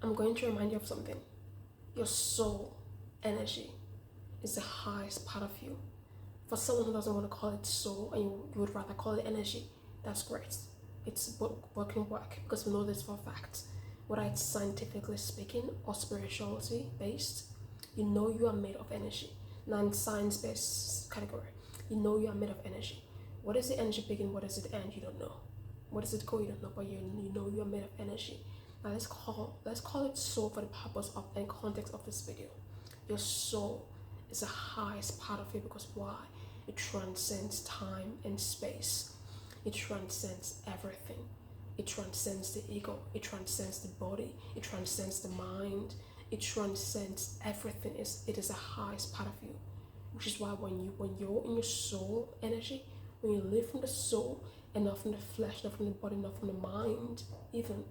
I'm going to remind you of something. Your soul energy is the highest part of you. For someone who doesn't want to call it soul and you would rather call it energy, that's great. It's working work because we know this for a fact. Whether it's scientifically speaking or spirituality based, you know you are made of energy. Now in science based category, you know you are made of energy. What does the energy begin? What does it end? You don't know. What does it go? You don't know, but you know you are made of energy. Now let's call it soul for the purpose of and context of this video. Your soul is the highest part of you because why? It transcends time and space. It transcends everything. It transcends the ego. It transcends the body. It transcends the mind. It transcends everything. It is the highest part of you, which is why when you're in your soul energy, when you live from the soul and not from the flesh, not from the body, not from the mind, even,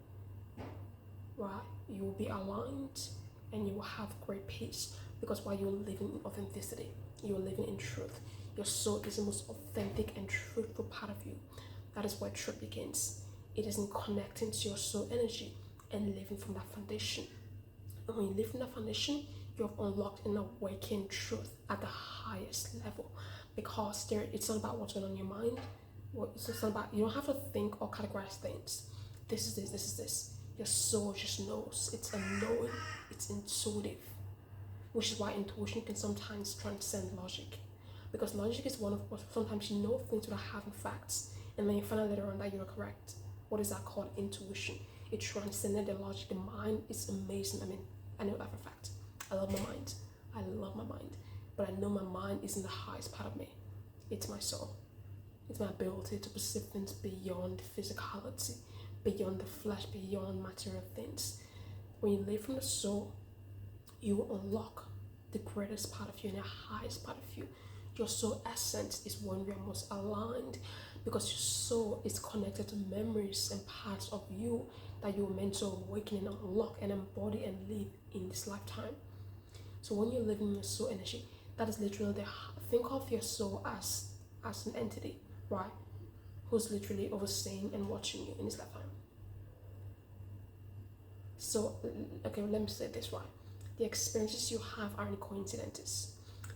right, you will be aligned and you will have great peace because while you're living in authenticity, you're living in truth. Your soul is the most authentic and truthful part of you. That is where truth begins. It is in connecting to your soul energy and living from that foundation. And when you live from that foundation, you have unlocked and awakened truth at the highest level. Because it's not about what's going on in your mind. It's not about, you don't have to think or categorize things. This is this, this is this. Your soul just knows. It's a knowing. It's intuitive. Which is why intuition can sometimes transcend logic. Because logic is one of what sometimes you know things without having facts. And then you find out later on that you're correct. What is that called? Intuition. It transcended the logic. The mind is amazing. I mean, I know that for a fact. I love my mind. I love my mind. But I know my mind isn't the highest part of me. It's my soul. It's my ability to perceive things beyond physicality, beyond the flesh, beyond material things. When you live from the soul, you will unlock the greatest part of you and the highest part of you. Your soul essence is when you are most aligned because your soul is connected to memories and parts of you that you were meant to awaken and unlock and embody and live in this lifetime. So when you're living in your soul energy, that is literally think of your soul as an entity, right? Who's literally overseeing and watching you in this lifetime. So, okay, let me say this right. The experiences you have aren't coincidences.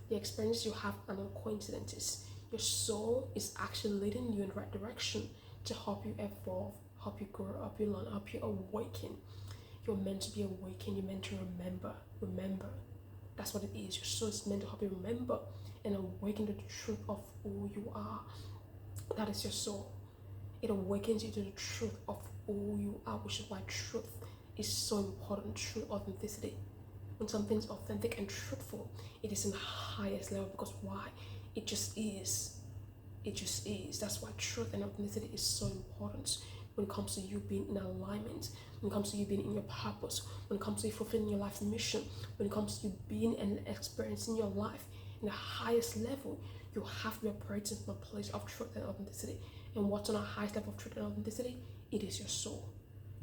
The experiences you have are not coincidences. Your soul is actually leading you in the right direction to help you evolve, help you grow, help you learn, help you awaken. You're meant to be awakened. You're meant to remember. Remember. That's what it is. Your soul is meant to help you remember and awaken to the truth of who you are. That is your soul. It awakens you to the truth of who you are, which is why truth is so important. True authenticity. When something's authentic and truthful, it is in the highest level because why? It just is. It just is. That's why truth and authenticity is so important when it comes to you being in alignment, when it comes to you being in your purpose, when it comes to you fulfilling your life's mission, when it comes to you being and experiencing your life in the highest level. You have to be operating from a place of truth and authenticity. And what's on the highest level of truth and authenticity? It is your soul.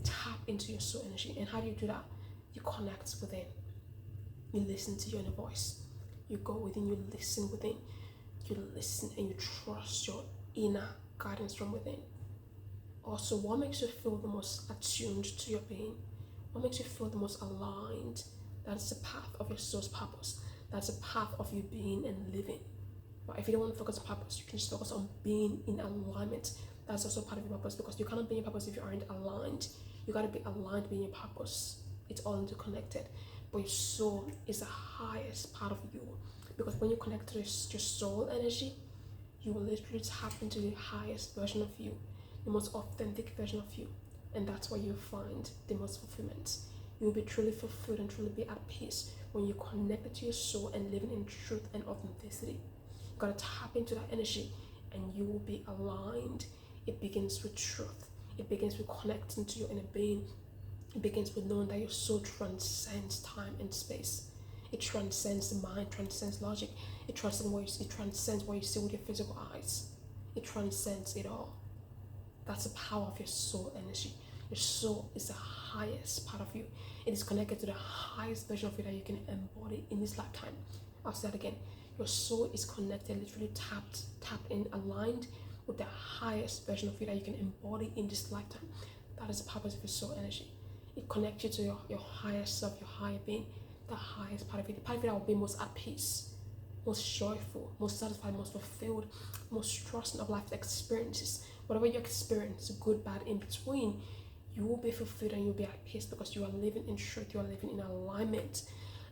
Tap into your soul energy. And how do you do that? You connect within. You listen to your inner voice. You go within, you listen within. You listen and you trust your inner guidance from within. Also, what makes you feel the most attuned to your being? What makes you feel the most aligned? That's the path of your soul's purpose. That's the path of you being and living. But if you don't want to focus on purpose, you can just focus on being in alignment. That's also part of your purpose because you cannot be in your purpose if you aren't aligned. You got to be aligned being your purpose. It's all interconnected. But your soul is the highest part of you because when you connect to your soul energy, you will literally tap into the highest version of you, the most authentic version of you, and that's where you find the most fulfillment. You will be truly fulfilled and truly be at peace when you connect to your soul and living in truth and authenticity. You gotta tap into that energy and you will be aligned. It begins with truth. It begins with connecting to your inner being. It begins with knowing that your soul transcends time and space. It transcends the mind, transcends logic. It transcends what you see with your physical eyes. It transcends it all. That's the power of your soul energy. Your soul is the highest part of you. It is connected to the highest version of you that you can embody in this lifetime. I'll say that again. Your soul is connected, literally tapped in, aligned with the highest version of you that you can embody in this lifetime. That is the purpose of your soul energy. It connects you to your higher self, your higher being, the highest part of you, the part of you that will be most at peace, most joyful, most satisfied, most fulfilled, most trusting of life experiences. Whatever you experience, good, bad, in between, you will be fulfilled and you'll be at peace because you are living in truth, you are living in alignment.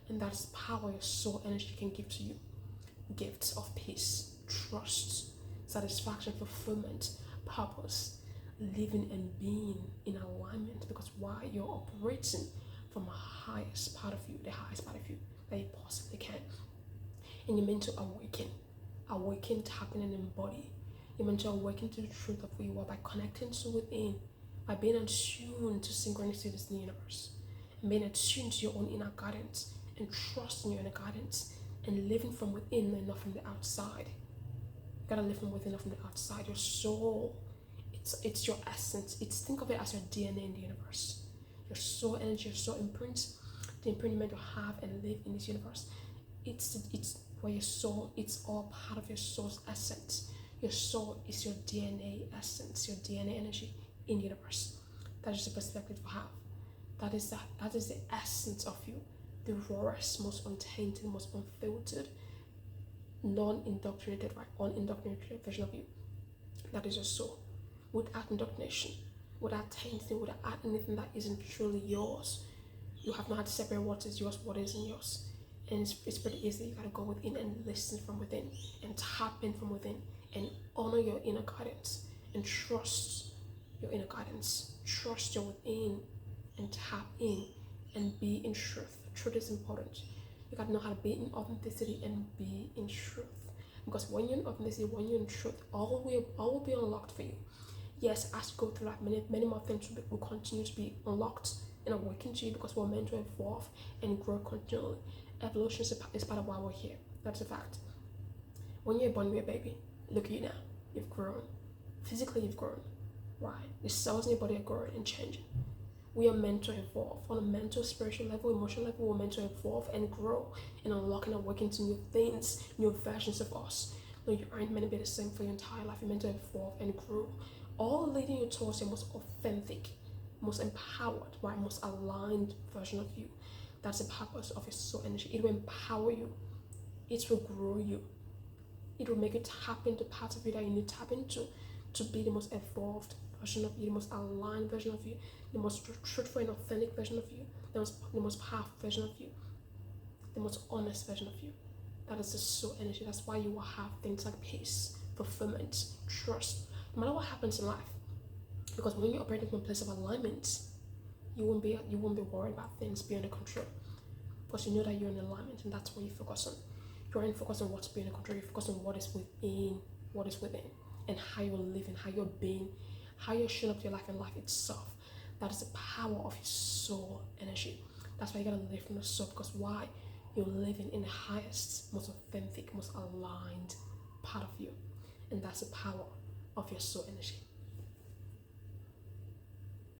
And that's power your soul energy can give to you. Gifts of peace, trust, satisfaction, fulfillment, purpose, living and being in alignment. Because why? You're operating from the highest part of you, the highest part of you that you possibly can. And you're meant to awaken, tap in and embody. You're meant to awaken to the truth of who you are by connecting to within, by being attuned to synchronicities in the universe, and being attuned to your own inner guidance, and trusting your inner guidance, and living from within and not from the outside. You gotta live from within, not from the outside. Your soul, it's your essence. Think of it as your DNA in the universe. Your soul energy, your soul imprint, the imprint you're meant to have and live in this universe. It's where your soul, it's all part of your soul's essence. Your soul is your DNA essence, your DNA energy in the universe. That is the perspective you have. That is the essence of you, the rawest, most untainted, most unfiltered, non-indoctrinated, right? Unindoctrinated version of you. That is your soul. Without indoctrination, without tainting, without anything that isn't truly yours, you have not had to separate what is yours, what isn't yours. And it's pretty easy. You gotta go within and listen from within and tap in from within and honor your inner guidance and trust your inner guidance. Trust your within and tap in and be in truth. Truth is important. You gotta know how to be in authenticity and be in truth. Because when you're in authenticity, when you're in truth, all will be unlocked for you. Yes, as you go through life, many more things will continue to be unlocked and awakened to you because we're meant to evolve and grow continually. Evolution is part of why we're here. That's a fact. When you're born, you're a baby. Look at you now. You've grown. Physically, you've grown. Right? The cells in your body are growing and changing. We are meant to evolve on a mental, spiritual level, emotional level. We're meant to evolve and grow and unlock and awaken to new things, new versions of us. No, you aren't meant to be the same for your entire life. You're meant to evolve and grow, all leading you towards your most authentic, most empowered, right, most aligned version of you. That's the purpose of your soul energy. It will empower you. It will grow you. It will make you tap into parts of you that you need to tap into to be the most evolved version of you, the most aligned version of you, the most truthful and authentic version of you, the most powerful version of you, the most honest version of you. That is the soul energy. That's why you will have things like peace, fulfillment, trust, no matter what happens in life. Because when you're operating from a place of alignment, you won't be worried about things beyond your control. Because you know that you're in alignment, and that's what you focus on. You aren't focused on what's beyond your control. You focus on what is within, and how you're living, how you're being, how you're showing up to your life and life itself. That is the power of your soul energy. That's why you gotta live from the soul. Because why? You're living in the highest, most authentic, most aligned part of you, and that's the power of your soul energy.